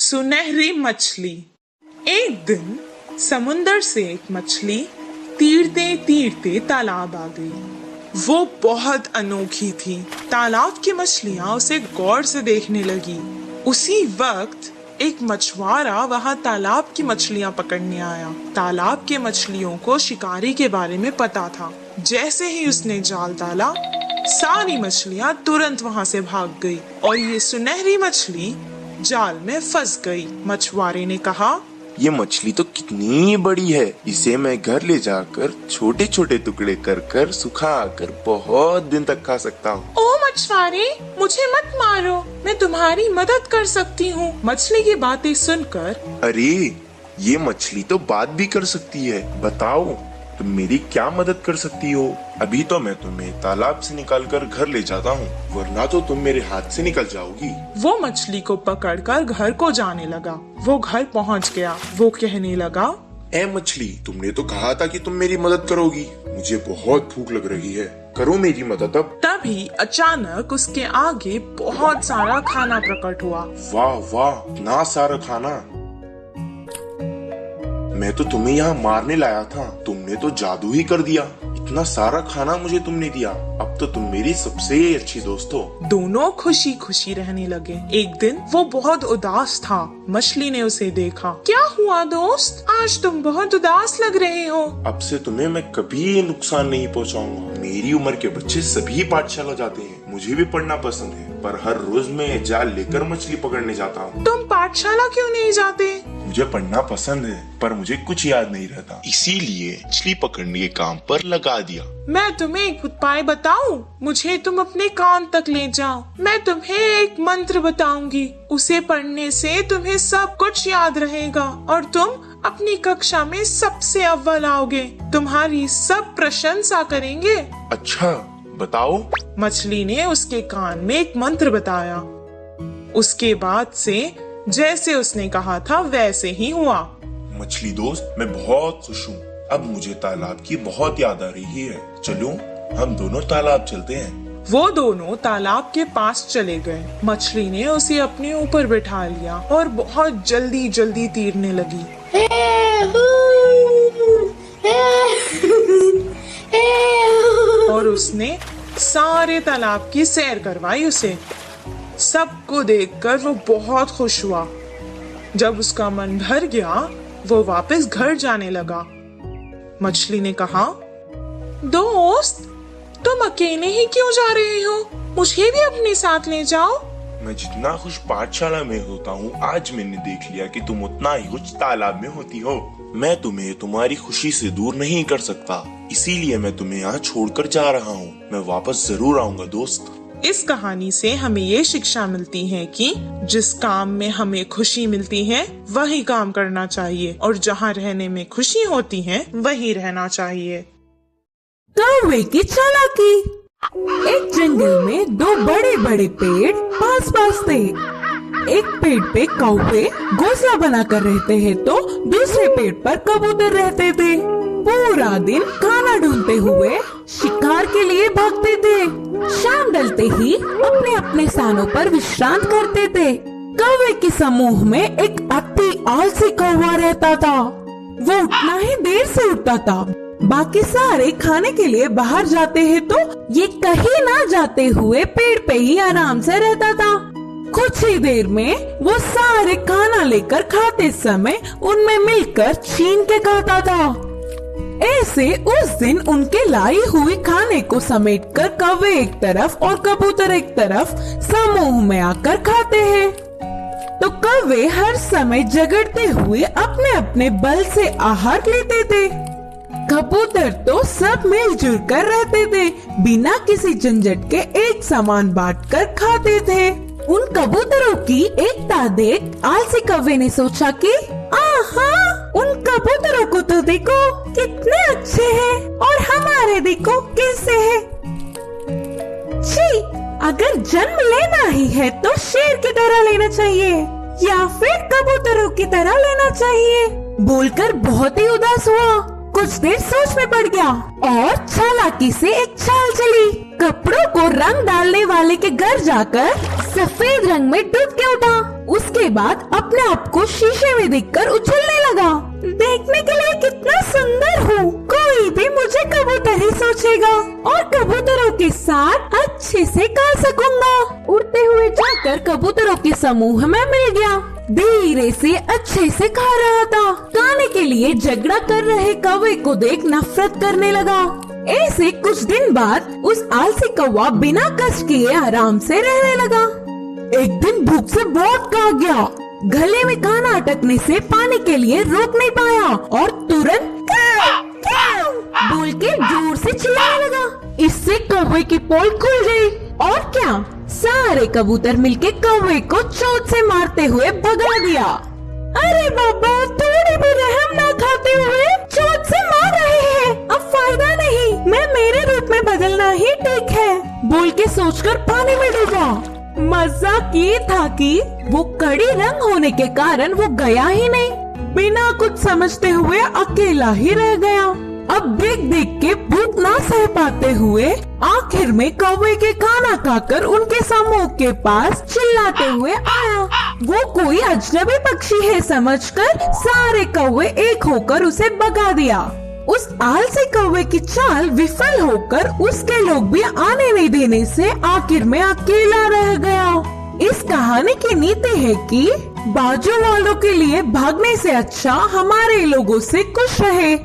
सुनहरी मछली। एक दिन समुंदर से एक मछली तीरते तीरते तालाब आ गई। वो बहुत अनोखी थी। तालाब की मछलियां उसे गौर से देखने लगी। उसी वक्त एक मछुआरा वहां तालाब की मछलियां पकड़ने आया। तालाब के मछलियों को शिकारी के बारे में पता था। जैसे ही उसने जाल डाला, सारी मछलियां तुरंत वहां से भाग गई और ये सुनहरी मछली जाल में फंस गई। मछुआरे ने कहा, ये मछली तो कितनी बड़ी है, इसे मैं घर ले जाकर छोटे छोटे टुकड़े कर कर सुखा कर बहुत दिन तक खा सकता हूँ। ओ मछुआरे, मुझे मत मारो, मैं तुम्हारी मदद कर सकती हूँ। मछली की बातें सुनकर, अरे ये मछली तो बात भी कर सकती है, बताओ तुम मेरी क्या मदद कर सकती हो? अभी तो मैं तुम्हें तालाब से निकालकर घर ले जाता हूँ, वरना तो तुम मेरे हाथ से निकल जाओगी। वो मछली को पकड़कर घर को जाने लगा। वो घर पहुँच गया। वो कहने लगा, ए मछली, तुमने तो कहा था कि तुम मेरी मदद करोगी। मुझे बहुत भूख लग रही है, करो मेरी मदद अब। तभी अचानक उसके आगे बहुत सारा खाना प्रकट हुआ। वाह वाह, इतना सारा खाना! मैं तो तुम्हें यहाँ मारने लाया था, तुमने तो जादू ही कर दिया। इतना सारा खाना मुझे तुमने दिया, अब तो तुम मेरी सबसे अच्छी दोस्त हो। दोनों खुशी खुशी रहने लगे। एक दिन वो बहुत उदास था। मछली ने उसे देखा। क्या हुआ दोस्त, आज तुम बहुत उदास लग रहे हो। अब से तुम्हें मैं कभी नुकसान नहीं पहुँचाऊंगा। मेरी उम्र के बच्चे सभी पाठशाला जाते हैं, मुझे भी पढ़ना पसंद है, पर हर रोज मैं जाल लेकर मछली पकड़ने जाता हूँ। तुम पाठशाला क्यों नहीं जाते? मुझे पढ़ना पसंद है, पर मुझे कुछ याद नहीं रहता, इसीलिए मछली पकड़ने के काम पर लगा दिया। मैं तुम्हें एक उपाय बताऊं? मुझे तुम अपने कान तक ले जाओ। मैं तुम्हें एक मंत्र बताऊंगी। उसे पढ़ने से तुम्हें सब कुछ याद रहेगा और तुम अपनी कक्षा में सबसे अव्वल आओगे। तुम्हारी सब प्रशंसा करेंगे। अच्छा, बताओ। मछली ने उसके कान में एक मंत्र बताया। उसके बाद से जैसे उसने कहा था वैसे ही हुआ। मछली दोस्त, मैं बहुत खुश हूँ। अब मुझे तालाब की बहुत याद आ रही है। चलो हम दोनों तालाब चलते हैं। वो दोनों तालाब के पास चले गए। मछली ने उसे अपने ऊपर बिठा लिया और बहुत जल्दी जल्दी तीरने लगी। और उसने सारे तालाब की सैर करवाई उसे। सबको देखकर वो बहुत खुश हुआ। जब उसका मन भर गया, वो वापस घर जाने लगा। मछली ने कहा, दोस्त, तुम अकेले ही क्यों जा रहे हो? मुझे भी अपने साथ ले जाओ। मैं जितना खुश पाठशाला में होता हूँ, आज मैंने देख लिया कि तुम उतना ही खुश तालाब में होती हो। मैं तुम्हें तुम्हारी खुशी से दूर नहीं कर सकता, इसीलिए मैं तुम्हें यहाँ छोड़कर जा रहा हूँ। मैं वापस जरूर आऊंगा दोस्त। इस कहानी से हमें ये शिक्षा मिलती है कि जिस काम में हमें खुशी मिलती है वही काम करना चाहिए और जहाँ रहने में खुशी होती है वही रहना चाहिए। कौवे की चालाकी। एक जंगल में दो बड़े बड़े पेड़ पास पास थे। एक पेड़ पे कौवे घोंसला बनाकर रहते हैं तो दूसरे पेड़ पर कबूतर रहते थे। पूरा दिन खाना ढूंढते हुए शिकार के लिए भागते थे। शाम ढलते ही अपने अपने स्थानों पर विश्राम करते थे। कौवे के समूह में एक अति आलसी कौवा रहता था। वो उतना ही देर से उठता था। बाकी सारे खाने के लिए बाहर जाते हैं तो ये कहीं ना जाते हुए पेड़ पे ही आराम से रहता था। कुछ ही देर में वो सारे खाना लेकर खाते समय उनमें मिलकर छीन के खाता था। ऐसे उस दिन उनके लाई हुई खाने को समेटकर कौवे एक तरफ और कबूतर एक तरफ समूह में आकर खाते हैं। तो कौवे हर समय झगड़ते हुए अपने अपने बल से आहार लेते थे। कबूतर तो सब मिलजुल कर रहते थे, बिना किसी झंझट के एक समान बांटकर खाते थे। उन कबूतरों की एकता देख आलसी कौवे ने सोचा कि आहा, उन कबूतरों को तो देखो कितने अच्छे हैं और हमारे देखो कैसे हैं। छी, अगर जन्म लेना ही है तो शेर की तरह लेना चाहिए या फिर कबूतरों की तरह लेना चाहिए। बोलकर बहुत ही उदास हुआ। कुछ देर सोच में पड़ गया और चालाकी से एक चाल चली। कपड़ों को रंग डालने वाले के घर जाकर सफेद रंग में डूब के उठा। उसके बाद अपने अपने आप को शीशे में देखकर उछलने लगा। देखने के लिए कितना सुंदर हूँ, कोई भी मुझे कबूतर ही सोचेगा और कबूतरों के साथ अच्छे से गा सकूंगा। उड़ते हुए जाकर कबूतरों के समूह में मिल गया। धीरे से अच्छे से खा रहा था। खाने के लिए झगड़ा कर रहे कौवे को देख नफरत करने लगा। ऐसे कुछ दिन बाद उस आलसी कौवा बिना कष्ट किए आराम से रहने लगा। एक दिन भूख से बहुत खा गया। गले में खाना अटकने से पानी के लिए रोक नहीं पाया और तुरंत बोल के जोर से चिल्लाने लगा। इससे कौवे की पोल खुल गई और क्या, सारे कबूतर मिलके कौवे को चोट से मारते हुए भगा दिया। अरे बाबा, थोड़ी भी रहम ना खाते हुए चोट से मार रहे हैं। अब फायदा नहीं, मैं मेरे रूप में बदलना ही ठीक है, बोल के सोचकर पानी में डूबा। मजाक ये था कि वो कड़ी रंग होने के कारण वो गया ही नहीं। बिना कुछ समझते हुए अकेला ही रह गया। अब देख देख के भूख ना सह पाते हुए आखिर में कौवे के खाना खाकर उनके समूह के पास चिल्लाते हुए आया। वो कोई अजनबी पक्षी है समझकर सारे कौवे एक होकर उसे भगा दिया। उस आलसी कौवे की चाल विफल होकर उसके लोग भी आने नहीं देने से आखिर में अकेला रह गया। इस कहानी की नीति है कि बाजू वालों के लिए भागने से अच्छा हमारे लोगों से खुश रहे।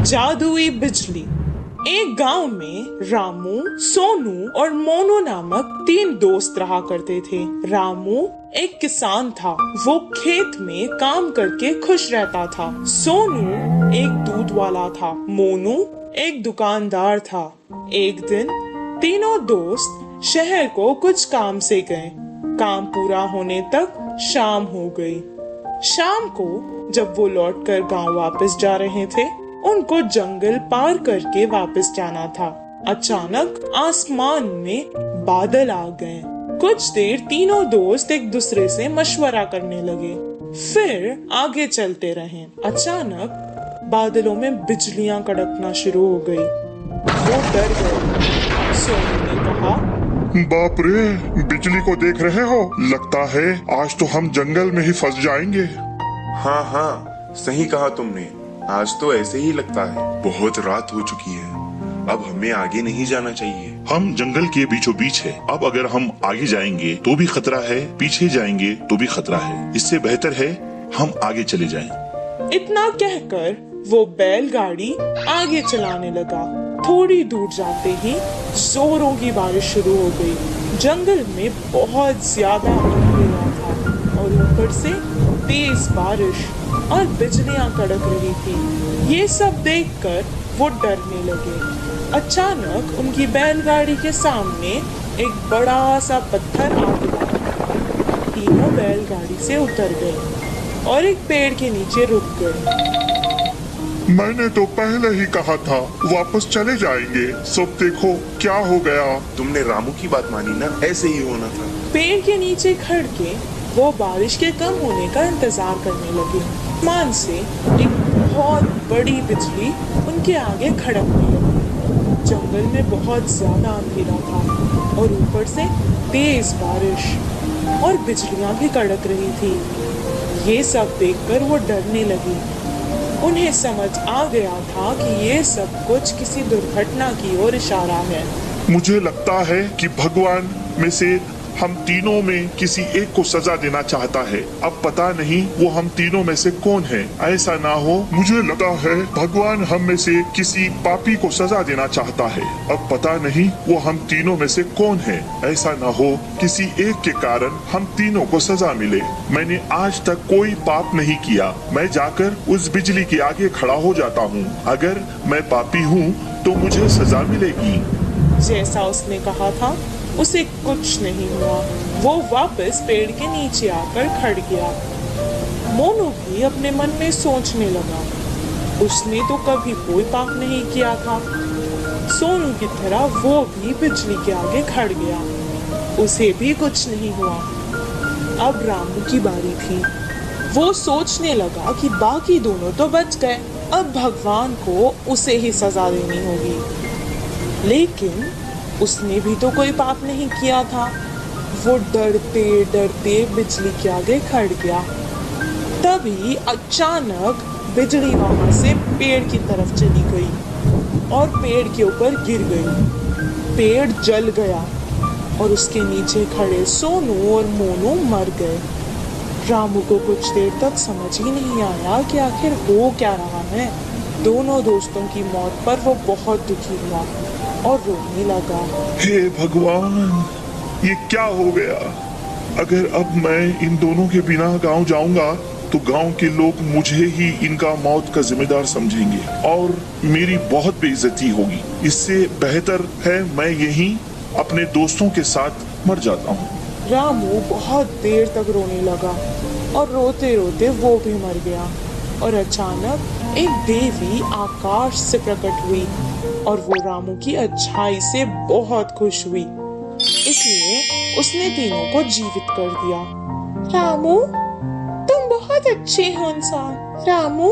जादुई बिजली। एक गांव में रामू, सोनू और मोनू नामक 3 दोस्त रहा करते थे। रामू एक किसान था, वो खेत में काम करके खुश रहता था। सोनू एक दूध वाला था। मोनू एक दुकानदार था। एक दिन तीनों दोस्त शहर को कुछ काम से गए। काम पूरा होने तक शाम हो गई। शाम को जब वो लौटकर गांव वापस जा रहे थे, उनको जंगल पार करके वापस जाना था। अचानक आसमान में बादल आ गए। कुछ देर तीनों दोस्त एक दूसरे से मशवरा करने लगे, फिर आगे चलते रहे। अचानक बादलों में बिजलियां कड़कना शुरू हो गई। वो डर गए। सोनू ने कहा, बाप रे, बिजली को देख रहे हो? लगता है आज तो हम जंगल में ही फंस जाएंगे। हाँ हाँ, सही कहा तुमने। आज तो ऐसे ही लगता है। बहुत रात हो चुकी है, अब हमें आगे नहीं जाना चाहिए। हम जंगल के बीचों बीच है। अब अगर हम आगे जाएंगे तो भी खतरा है, पीछे जाएंगे तो भी खतरा है। इससे बेहतर है हम आगे चले जाएं। इतना कहकर वो बैलगाड़ी आगे चलाने लगा। थोड़ी दूर जाते ही जोरों की बारिश शुरू हो गई। जंगल में बहुत ज्यादा अंधेरा था और ऊपर से तेज बारिश और बिजलियां कड़क रही थी। ये सब देखकर वो डरने लगे। अचानक उनकी बैलगाड़ी के सामने एक बड़ा सा पत्थर आ गिरा। तीनों बैलगाड़ी से उतर गए और एक पेड़ के नीचे रुक गए। मैंने तो पहले ही कहा था वापस चले जाएंगे। सब देखो क्या हो गया। तुमने रामू की बात मानी ना, ऐसे ही होना था। पेड़ के नीचे खड़ के वो बारिश के कम होने का इंतजार करने लगे। आसमान से एक बहुत बड़ी बिजली उनके आगे खड़कने लगी। जंगल में बहुत ज्यादा अंधेरा था और ऊपर से तेज बारिश और बिजलियां भी कड़क रही थी। ये सब देखकर वो डरने लगी। उन्हें समझ आ गया था कि ये सब कुछ किसी दुर्घटना की ओर इशारा है। मुझे लगता है कि भगवान में से हम तीनों में किसी एक को सजा देना चाहता है। अब पता नहीं वो हम तीनों में से कौन है। ऐसा ना हो, मुझे लगता है भगवान हम में से किसी पापी को सजा देना चाहता है। अब पता नहीं वो हम तीनों में से कौन है। ऐसा ना हो किसी एक के कारण हम तीनों को सजा मिले। मैंने आज तक कोई पाप नहीं किया। मैं जाकर उस बिजली के आगे खड़ा हो जाता हूँ। अगर मैं पापी हूँ तो मुझे सजा मिलेगी। जैसा उसने कहा था उसे कुछ नहीं हुआ। वो वापस पेड़ के नीचे आकर खड़ गया। मोनू भी अपने मन में सोचने लगा, उसने तो कभी कोई पाप नहीं किया था। सोनू की तरह वो भी बिजली के आगे खड़ गया, उसे भी कुछ नहीं हुआ। अब रामू की बारी थी। वो सोचने लगा कि बाकी दोनों तो बच गए, अब भगवान को उसे ही सजा देनी होगी। लेकिन उसने भी तो कोई पाप नहीं किया था। वो डरते डरते बिजली के आगे खड़ गया। तभी अचानक बिजली वहां से पेड़ की तरफ चली गई और पेड़ के ऊपर गिर गई। पेड़ जल गया और उसके नीचे खड़े सोनू और मोनू मर गए। रामू को कुछ देर तक समझ ही नहीं आया कि आखिर हो क्या रहा है। दोनों दोस्तों की मौत पर वो बहुत दुखी हुआ और रोने लगा। हे भगवान, ये क्या हो गया? अगर अब मैं इन दोनों के बिना गांव जाऊंगा तो गांव के लोग मुझे ही इनका मौत का जिम्मेदार समझेंगे और मेरी बहुत बेइज्जती होगी। इससे बेहतर है मैं यहीं अपने दोस्तों के साथ मर जाता हूँ। रामू बहुत देर तक रोने लगा और रोते रोते वो भी मर गया। और अचानक एक देवी आकाश से प्रकट हुई और वो रामू की अच्छाई से बहुत खुश हुई, इसलिए उसने तीनों को जीवित कर दिया। रामू, तुम बहुत अच्छे हो इंसान। रामू,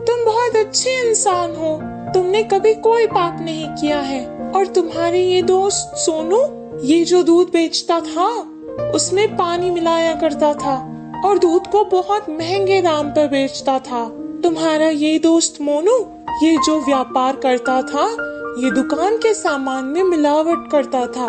तुम बहुत अच्छे इंसान हो। तुमने कभी कोई पाप नहीं किया है। और तुम्हारे ये दोस्त सोनू, ये जो दूध बेचता था उसमें पानी मिलाया करता था और दूध को बहुत महंगे दाम पर बेचता था। तुम्हारा ये दोस्त मोनू, ये जो व्यापार करता था, ये दुकान के सामान में मिलावट करता था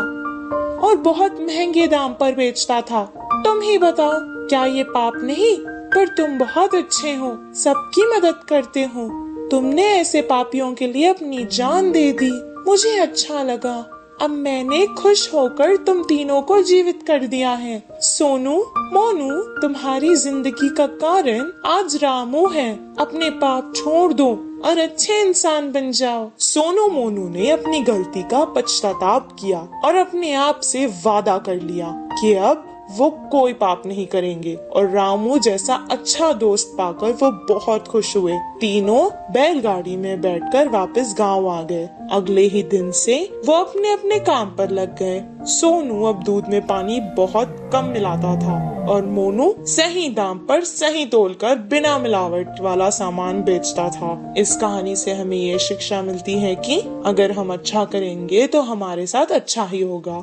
और बहुत महंगे दाम पर बेचता था। तुम ही बताओ, क्या ये पाप नहीं? पर तुम बहुत अच्छे हो, सबकी मदद करते हो। तुमने ऐसे पापियों के लिए अपनी जान दे दी। मुझे अच्छा लगा। अब मैंने खुश होकर तुम तीनों को जीवित कर दिया है। सोनू, मोनू, तुम्हारी जिंदगी का कारण आज रामू है। अपने पाप छोड़ दो और अच्छे इंसान बन जाओ। सोनू मोनू ने अपनी गलती का पश्चाताप किया और अपने आप से वादा कर लिया कि अब वो कोई पाप नहीं करेंगे। और रामू जैसा अच्छा दोस्त पाकर वो बहुत खुश हुए। तीनों बैलगाड़ी में बैठकर वापस गांव आ गए। अगले ही दिन से वो अपने अपने काम पर लग गए। सोनू अब दूध में पानी बहुत कम मिलाता था और मोनू सही दाम पर सही तोलकर बिना मिलावट वाला सामान बेचता था। इस कहानी से हमें ये शिक्षा मिलती है कि अगर हम अच्छा करेंगे तो हमारे साथ अच्छा ही होगा।